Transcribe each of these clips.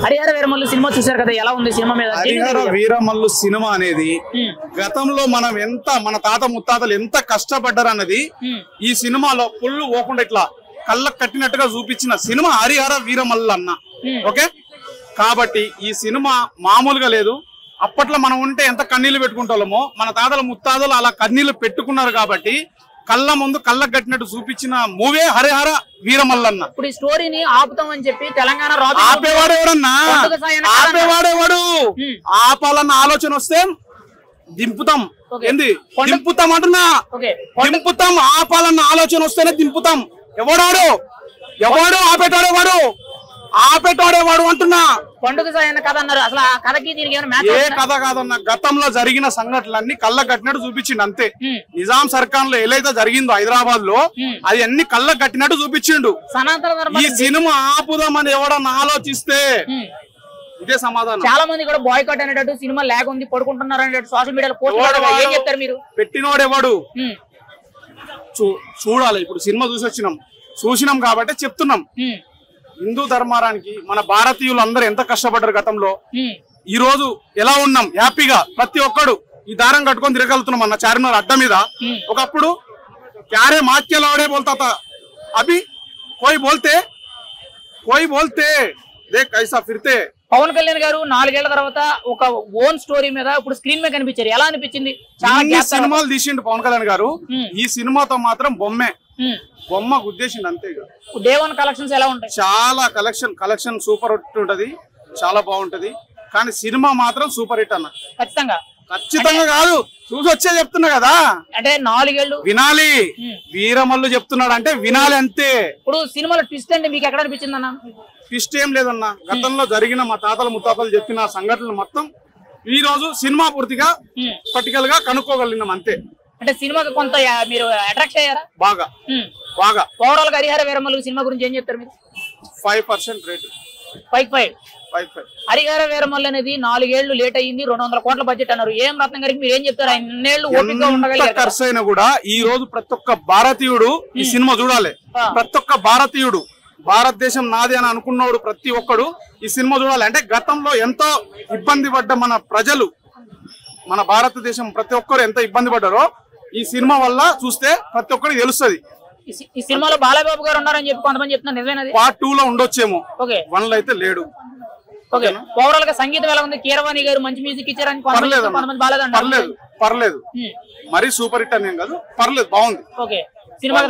Harihara Veeramallu cinema చూశారు కదా, ఎలా ఉంది సినిమా మీద? హరిహర వీరమల్లు సినిమా అనేది గతంలో మనం మన తాత ముత్తాతలు ఎంత కష్టపడ్డారు అన్నది ఈ సినిమాలో పుల్లు పోకుండా ఇట్లా కళ్ళకు కట్టినట్టుగా చూపించిన సినిమా హరిహర వీరమల్లు అన్న. ఓకే, కాబట్టి ఈ సినిమా మామూలుగా లేదు. అప్పట్లో మనం ఉంటే ఎంత కన్నీళ్లు పెట్టుకుంటామో మన తాతల ముత్తాతలు అలా కన్నీళ్లు పెట్టుకున్నారు కాబట్టి కళ్ళ ముందు కళ్ళకు కట్టినట్టు చూపించిన మూవే హరిహర వీరమల్లన్న. ఇప్పుడు ఈ స్టోరీని ఆపుతామని చెప్పి తెలంగాణ ఆపేవాడు ఎవడన్నా? ఆపేవాడేవాడు? ఆపాలన్న ఆలోచన వస్తే దింపుతాం. ఏంది దింపుతాం అంటున్నా? దింపుతాం. ఆపాలన్న ఆలోచన వస్తేనే దింపుతాం. ఎవడాడు ఆపేటాడేవాడు? ఆపేటాడేవాడు అంటున్నా. పండుగ సాయన్న కథ అన్నారు. అసలు ఆ కథకి దీనికి ఏ కథ కాదన్న, గతంలో జరిగిన సంఘటనలన్నీ కళ్ళకు కట్టినట్టు చూపించిండు అంతే. నిజాం సర్కార్ లో ఏదైతే జరిగిందో హైదరాబాద్ లో అది అన్ని కళ్ళకు కట్టినట్టు చూపించిండు. ఈ సినిమా ఆపుదామని ఎవడన్నా ఆలోచిస్తే ఇదే సమాధానం. చాలా మంది కూడా బాయ్కాట్ అనేటట్టు సినిమా లేకుంది పడుకుంటున్నారు అనేటట్టు సోషల్ మీడియాలో పోస్ట్ ఏం చెప్తారు మీరు? పెట్టినోడెవడు చూడాలి. ఇప్పుడు సినిమా చూసినాం కాబట్టి చెప్తున్నాం. హిందూ ధర్మానికి మన భారతీయులు అందరూ ఎంత కష్టపడ్డారు గతంలో. ఈ రోజు ఎలా ఉన్నాం హ్యాపీగా, ప్రతి ఒక్కడు ఈ దారం కట్టుకొని తిరగలుగుతున్నాం అన్న చార్మినార్ అడ్డ మీద. ఒకప్పుడు క్యారే మాత్య లాడే బోల్తా అభి కోయి బోల్తే దేఖ్ కైసా ఫిర్తే. పవన్ కళ్యాణ్ గారు 4 ఏళ్ల తర్వాత ఒక ఓన్ స్టోరీ మీద ఇప్పుడు స్క్రీన్ మీద కనిపించారు. ఎలా అనిపించింది? చాలా సినిమాలు తీసిండు పవన్ కళ్యాణ్ గారు. ఈ సినిమాతో మాత్రం బొమ్మ గుద్దేసిండు అంతే. డే 1 కలెక్షన్స్ ఎలా ఉంటాయి? చాలా కలెక్షన్ సూపర్ హిట్ ఉంటది, చాలా బాగుంటది. కానీ సినిమా మాత్రం సూపర్ హిట్ అన్న. ఖచ్చితంగా కాదు, చూసి వచ్చే చెప్తున్నా కదా. అంటే 4 ఏళ్ళు వినాలి. వీరమల్లు చెప్తున్నాడు అంటే వినాలి అంతే. ఇప్పుడు సినిమాలో ట్విస్ట్ అంటే మీకు ఎక్కడ అనిపించింది అన్న? ట్విస్ట్ ఏం లేదన్న, గతంలో జరిగిన మా తాతల ముత్తాతలు చెప్పిన సంఘటనలు మొత్తం ఈ రోజు సినిమా పూర్తిగా ప్రాక్టికల్ గా కనుక్కోగలిగినాం అంతే. అంటే సినిమాకి కొంత మీరు అట్రాక్ట్ అయ్యారా? బాగా. ఓవరాల్ గా హరిహర వీరమల్లు సినిమా గురించి ఏం చెప్తారు మీరు? 5% రేట్. 5. హరిహర వీరమల్లు అనేది 4 ఏళ్లు లేట్ అయ్యింది, 200 కోట్ల బడ్జెట్ అన్నారు. ఏం రత్నం గారికి మీరు ఏం చెప్తారు? 2 ఏళ్లు ఓపికగా ఉండగలిగారు. ఖర్చు అయినా కూడా ఈ రోజు ప్రతి ఒక్క భారతీయుడు ఈ సినిమా చూడాలి. ప్రతి ఒక్క భారతీయుడు, భారతదేశం నాది అని అనుకున్నవాడు ప్రతి ఒక్కడు ఈ సినిమా చూడాలి. అంటే గతంలో ఎంతో ఇబ్బంది పడ్డ మన ప్రజలు, మన భారతదేశం ప్రతి ఒక్కరు ఎంత ఇబ్బంది పడ్డారో ఈ సినిమా వల్ల చూస్తే ప్రతి ఒక్కరికి తెలుస్తుంది. ఈ సినిమాలో బాలబాబు గారు ఉన్నారని చెప్పి కొంతమంది చెప్తున్నారు, నిజమేనది? పార్ట్ 2 లో ఉండొచ్చేమో, 1 లో అయితే లేడు. ఓవరాల్ గా సంగీతం ఎలా ఉంది? కీరవాణి గారు మంచి మ్యూజిక్ ఇచ్చారని కొంతమంది పర్లేదు. మరి సూపర్ హిట్ అనేం కాదు, పర్లేదు, బాగుంది. సినిమాకి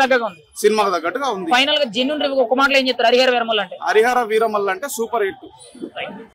తగ్గట్టుగా ఉంది. ఫైనల్ గా జెన్యూన్ రివ్యూ ఒక మాటలో ఏం చెప్తారు హరిహర వీరమల్లు అంటే? హరిహర వీరమల్లు అంటే సూపర్ హిట్.